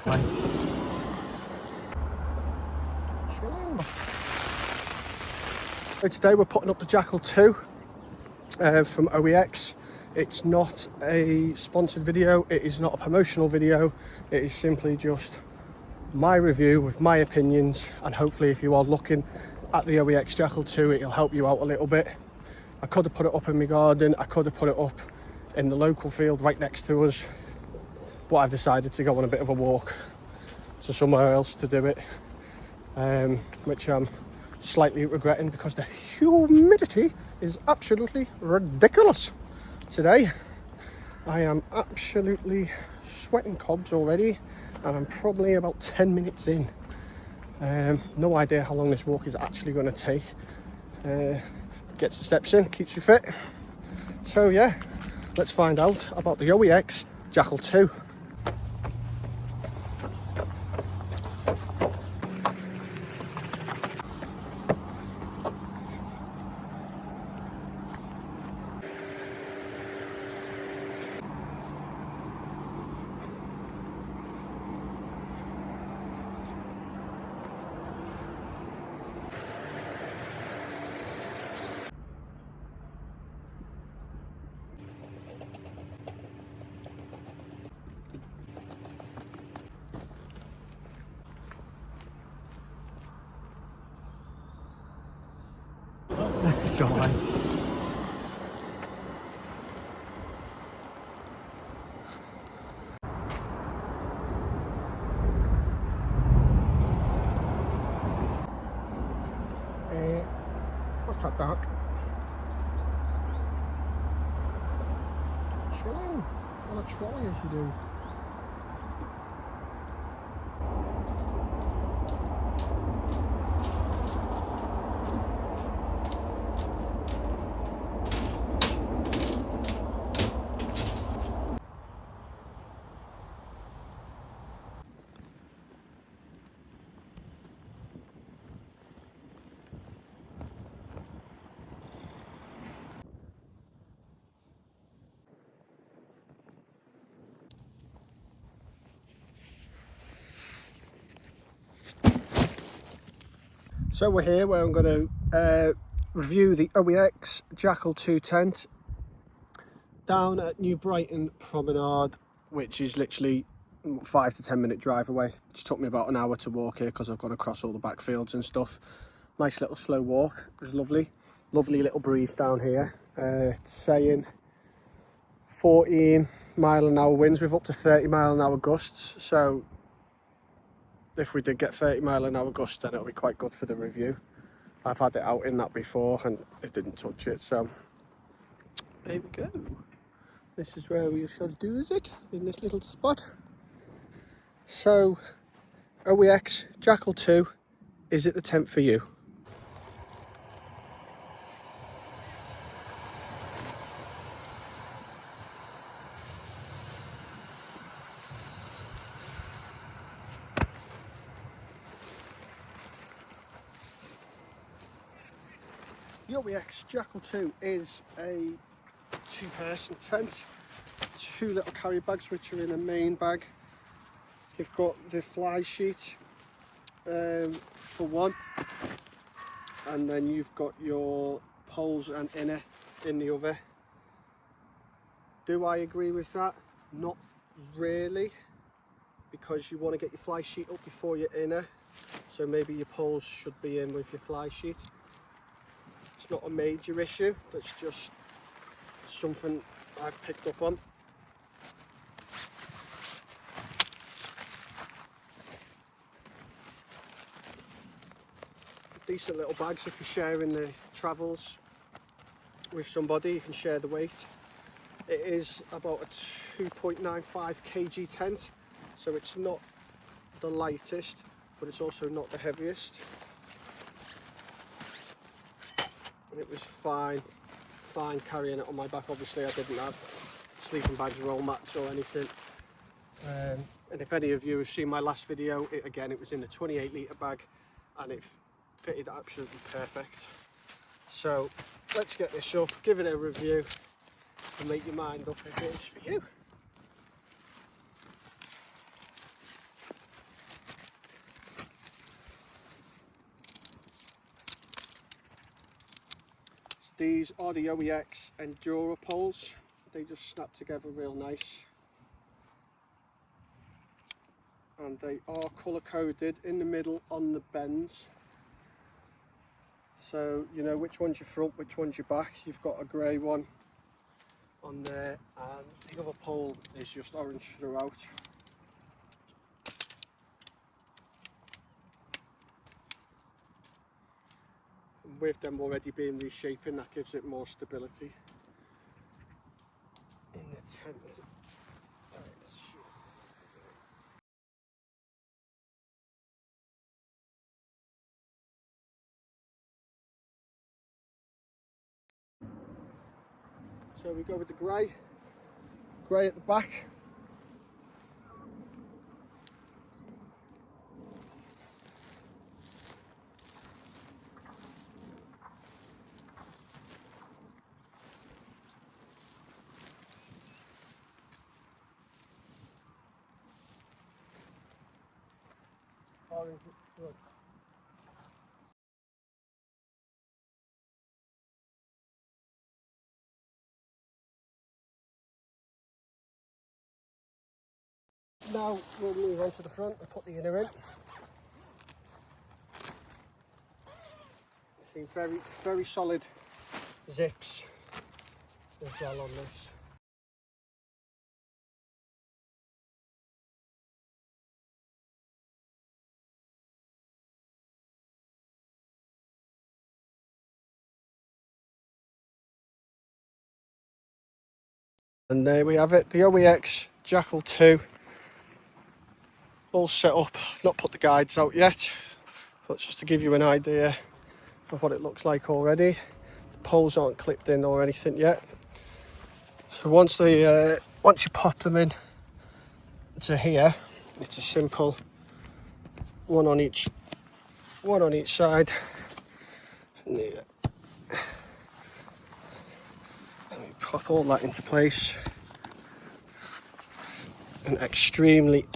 So today we're putting up the Jackal Ii from Oex. It's not a sponsored video, it is not a promotional video, it is simply just my review with my opinions, and hopefully if you are looking at the Oex Jackal Ii, it'll help you out a little bit. I could have put it up in my garden, I could have put it up in the local field right next to us, but I've decided to go on a bit of a walk to somewhere else to do it, which I'm slightly regretting because the humidity is absolutely ridiculous today. I am absolutely sweating cobs already, and I'm probably about 10 minutes in. No idea how long this walk is actually going to take. Gets the steps in, keeps you fit. So yeah, let's find out about the Oex Jackal Ii. It's alright. Not that dark. Chilling on a trolley as you do. So we're here where I'm going to review the Oex Jackal Ii tent down at New Brighton Promenade, which is literally 5 to 10 minute drive away. It just took me about an hour to walk here because I've gone across all the backfields and stuff. Nice little slow walk. It was lovely. Lovely little breeze down here. It's saying 14 mile an hour winds with up to 30 mile an hour gusts. So if we did get 30 mile an hour gusts, then it'll be quite good for the review. I've had it out in that before and it didn't touch it, so there we go. This is where we shall do it, in this little spot. So, Oex Jackal Ii, is it the tent for you? The Oex Jackal Ii is a two-person tent, two little carry bags which are in a main bag. You've got the fly sheet for one, and then you've got your poles and inner in the other. Do I agree with that? Not really, because you want to get your fly sheet up before your inner, so maybe your poles should be in with your fly sheet. It's not a major issue, that's just something I've picked up on. Decent little bags if you're sharing the travels with somebody, you can share the weight. It is about a 2.95 kg tent, so it's not the lightest, but it's also not the heaviest. And it was fine carrying it on my back. Obviously I didn't have sleeping bags, roll mats or anything. And if any of you have seen my last video, it was in a 28 litre bag and it fitted absolutely perfect. So let's get this up, give it a review and make your mind up if it is for you. These are the Oex Enduro poles. They just snap together real nice. And they are colour coded in the middle on the bends. So you know which one's your front, which one's your back. You've got a grey one on there, and the other pole is just orange throughout. And with them already being reshaping, that gives it more stability in the tent. So we go with the grey at the back. Orange, good. Now we'll move on to the front and put the inner in. See very solid zips as well on this. And there we have it, the Oex Jackal Ii, all set up. I've not put the guides out yet, but just to give you an idea of what it looks like already. The poles aren't clipped in or anything yet. So once you pop them in to here, it's a simple one on each side. And we pop all that into place. An extremely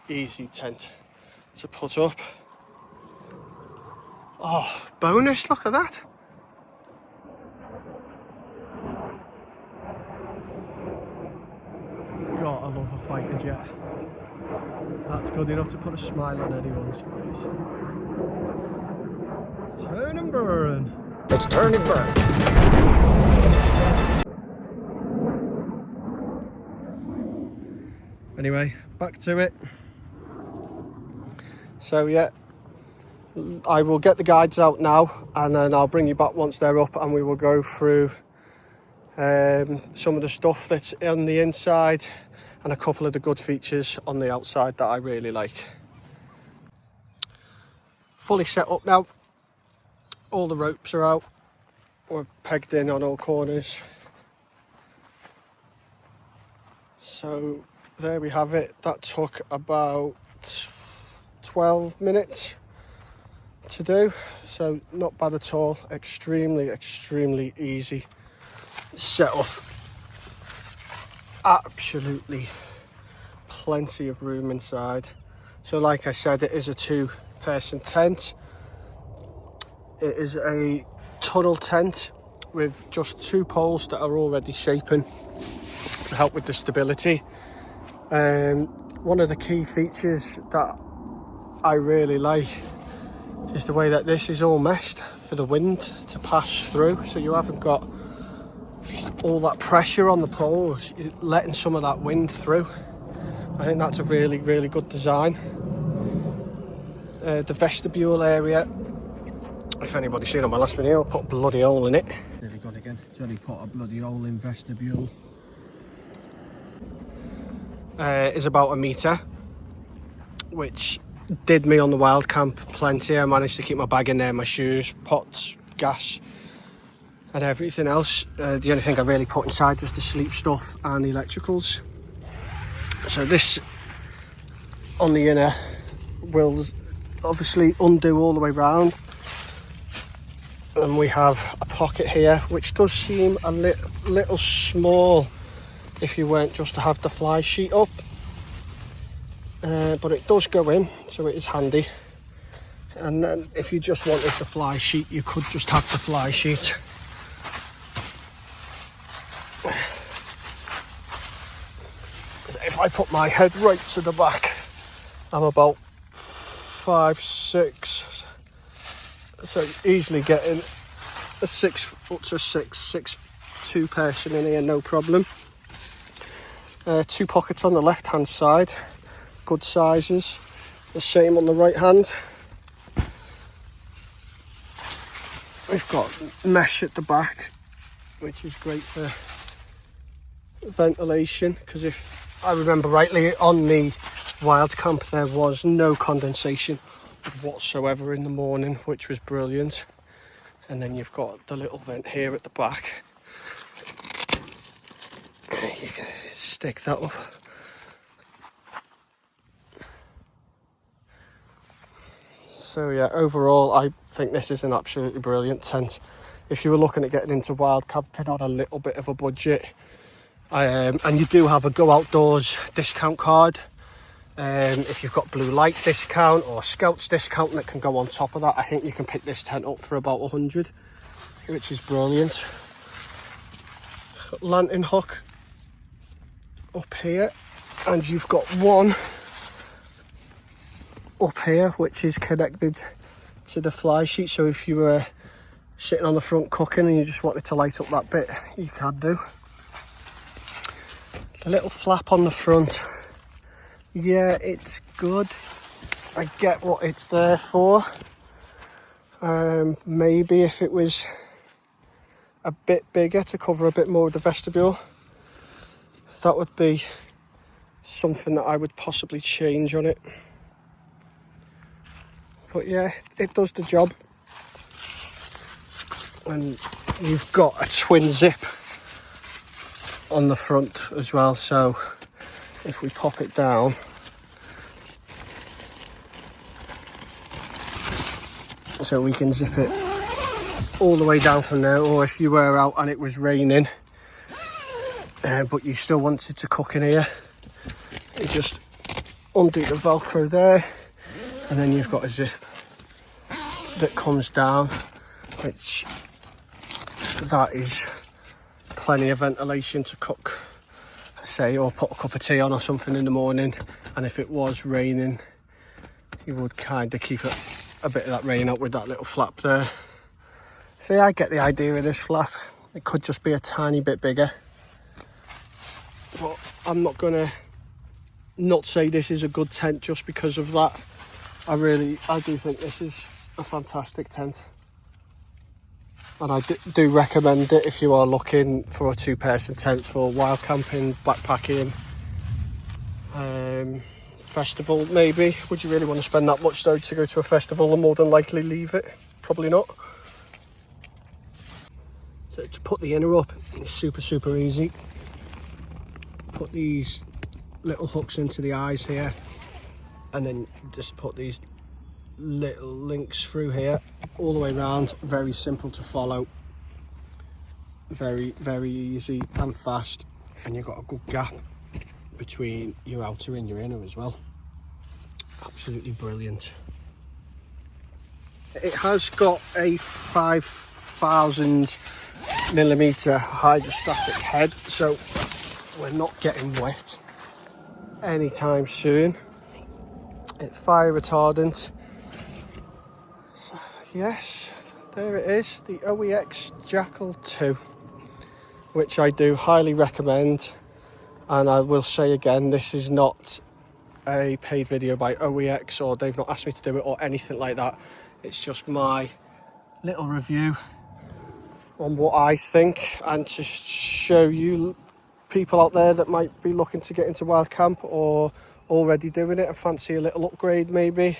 easy tent to put up. Oh, bonus, look at that. God, I love a fighter jet. That's good enough to put a smile on anyone's face. Turn and burn. It's turn and burn. Anyway, back to it. So yeah, I will get the guides out now, and then I'll bring you back once they're up, and we will go through some of the stuff that's on the inside and a couple of the good features on the outside that I really like. Fully set up now. All the ropes are out. We're pegged in on all corners. So there we have it. That took about 12 minutes to do, so not bad at all. Extremely easy setup. Absolutely plenty of room inside. So like I said, it is a 2-person tent. It is a tunnel tent with just 2 poles that are already shaping to help with the stability. One of the key features that I really like is the way that this is all meshed for the wind to pass through, so you haven't got all that pressure on the poles, you're letting some of that wind through. I think that's a really good design. The vestibule area, if anybody's seen on my last video, I put a bloody hole in it. There we go again, Johnny put a bloody hole in vestibule. Is about 1 metre, which did me on the wild camp plenty. I managed to keep my bag in there, my shoes, pots, gas and everything else. The only thing I really put inside was the sleep stuff and the electricals. So this on the inner will obviously undo all the way round, and we have a pocket here which does seem a little small if you weren't just to have the fly sheet up, but it does go in, so it is handy. And then if you just wanted the fly sheet, you could just have the fly sheet if I put my head right to the back, I'm about 5'6", so easily getting a 6'2" person in here, no problem. 2 pockets on the left hand side, good sizes. The same on the right hand. We've got mesh at the back, which is great for ventilation, because if I remember rightly, on the wild camp there was no condensation whatsoever in the morning, which was brilliant. And then you've got the little vent here at the back. You can stick that up. So yeah, overall I think this is an absolutely brilliant tent. If you were looking at getting into wild camping on a little bit of a budget, and you do have a Go Outdoors discount card, if you've got blue light discount or Scouts discount that can go on top of that, I think you can pick this tent up for about 100, which is brilliant. Got lantern hook up here, and you've got one up here which is connected to the fly sheet, so if you were sitting on the front cooking and you just wanted to light up that bit, you can do. The little flap on the front, yeah, it's good. I get what it's there for. Maybe if it was a bit bigger to cover a bit more of the vestibule, that would be something that I would possibly change on it. But yeah, it does the job. And you've got a twin zip on the front as well, so if we pop it down, so we can zip it all the way down from there, or if you were out and it was raining but you still wanted to cook in here, you just undo the velcro there, and then you've got a zip that comes down, which that is plenty of ventilation to cook, say, or put a cup of tea on or something in the morning. And if it was raining, you would kind of keep a bit of that rain out with that little flap there. So yeah, I get the idea of this flap. It could just be a tiny bit bigger, but I'm not gonna not say this is a good tent just because of that. I do think this is a fantastic tent, and I do recommend it if you are looking for a 2-person tent for wild camping, backpacking, festival maybe. Would you really want to spend that much though to go to a festival and more than likely leave it? Probably not. So to put the inner up, it's super easy. Put these little hooks into the eyes here, and then just put these little links through here all the way around. Very simple to follow, very easy and fast, and you've got a good gap between your outer and your inner as well. Absolutely brilliant. It has got a 5,000mm hydrostatic head, so we're not getting wet anytime soon. It's fire retardant. So, yes, there it is, the Oex Jackal Ii, which I do highly recommend. And I will say again, this is not a paid video by Oex, or they've not asked me to do it or anything like that. It's just my little review on what I think, and to show you people out there that might be looking to get into wild camp or already doing it and fancy a little upgrade maybe.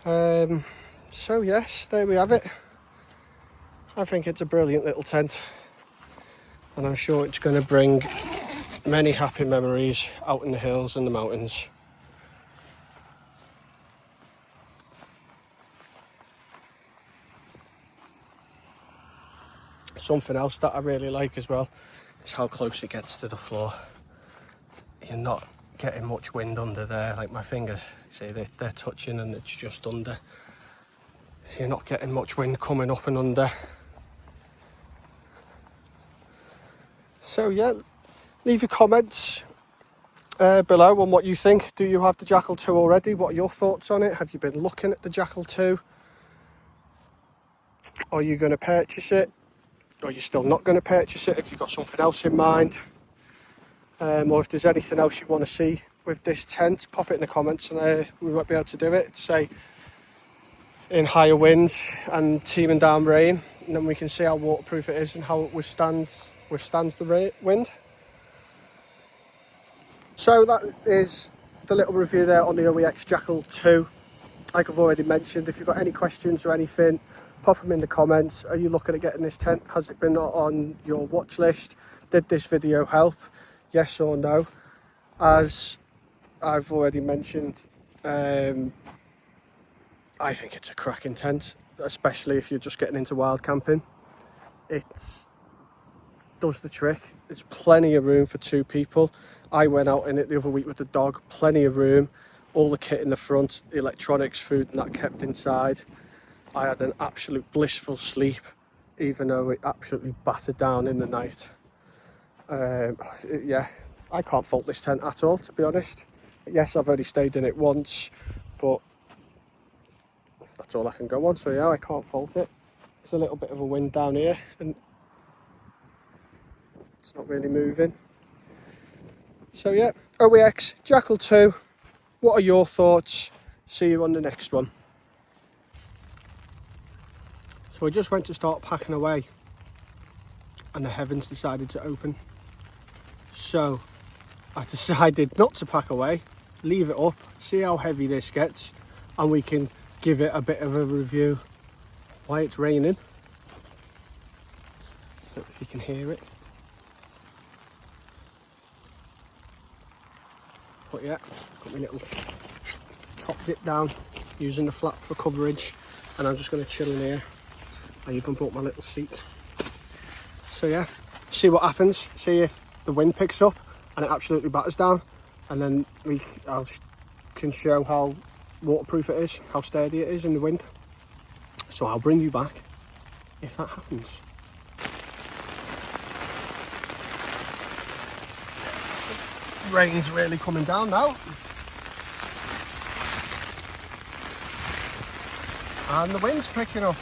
So yes, there we have it. I think it's a brilliant little tent, and I'm sure it's going to bring many happy memories out in the hills and the mountains. Something else that I really like as well is how close it gets to the floor. You're not getting much wind under there, like my fingers, see, they're touching and it's just under. So you're not getting much wind coming up and under. So yeah, leave your comments below on what you think. Do you have the Jackal 2 already? What are your thoughts on it? Have you been looking at the Jackal 2? Are you going to purchase it? Or are you still not going to purchase it if you've got something else in mind? Or if there's anything else you want to see with this tent, pop it in the comments and we might be able to do it. Say in higher winds and teeming down rain, and then we can see how waterproof it is and how it withstands the wind. So that is the little review there on the Oex Jackal 2. Like I've already mentioned, if you've got any questions or anything, pop them in the comments. Are you looking at getting this tent? Has it been on your watch list? Did this video help? Yes or no? As I've already mentioned, I think it's a cracking tent, especially if you're just getting into wild camping. It does the trick. There's plenty of room for 2 people. I went out in it the other week with the dog, plenty of room, all the kit in the front, electronics, food and that kept inside. I had an absolute blissful sleep, even though it absolutely battered down in the night. Yeah, I can't fault this tent at all, to be honest. Yes, I've only stayed in it once, but that's all I can go on, so yeah, I can't fault it. There's a little bit of a wind down here and it's not really moving. So yeah, Oex Jackal 2, what are your thoughts? See you on the next one. So I just went to start packing away and the heavens decided to open. So I decided not to pack away, leave it up, see how heavy this gets, and we can give it a bit of a review while it's raining. So if you can hear it. But yeah, got my little top zip down, using the flap for coverage, and I'm just going to chill in here. I even brought my little seat. So yeah, see what happens, see if the wind picks up and it absolutely batters down, and then I can show how waterproof it is, how sturdy it is in the wind. So I'll bring you back if that happens. Rain's really coming down now. And the wind's picking up.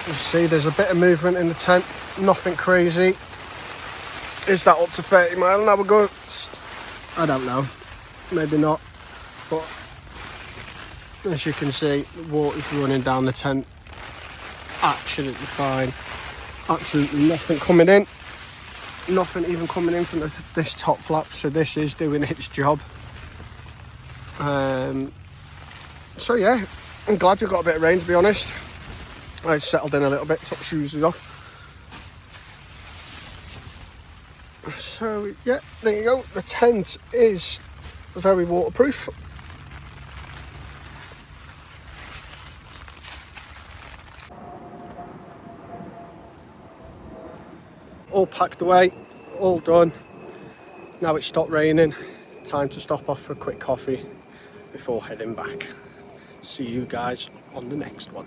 You see there's a bit of movement in the tent, nothing crazy. Is that up to 30 mile an hour gust? I don't know, maybe not, but as you can see, the water's running down the tent absolutely fine. Absolutely nothing coming in, nothing even coming in from this top flap, so this is doing its job. So yeah, I'm glad we got a bit of rain, to be honest. I settled in a little bit, took shoes off. So yeah, there you go, the tent is very waterproof. All packed away, all done. Now it's stopped raining, time to stop off for a quick coffee before heading back. See you guys on the next one.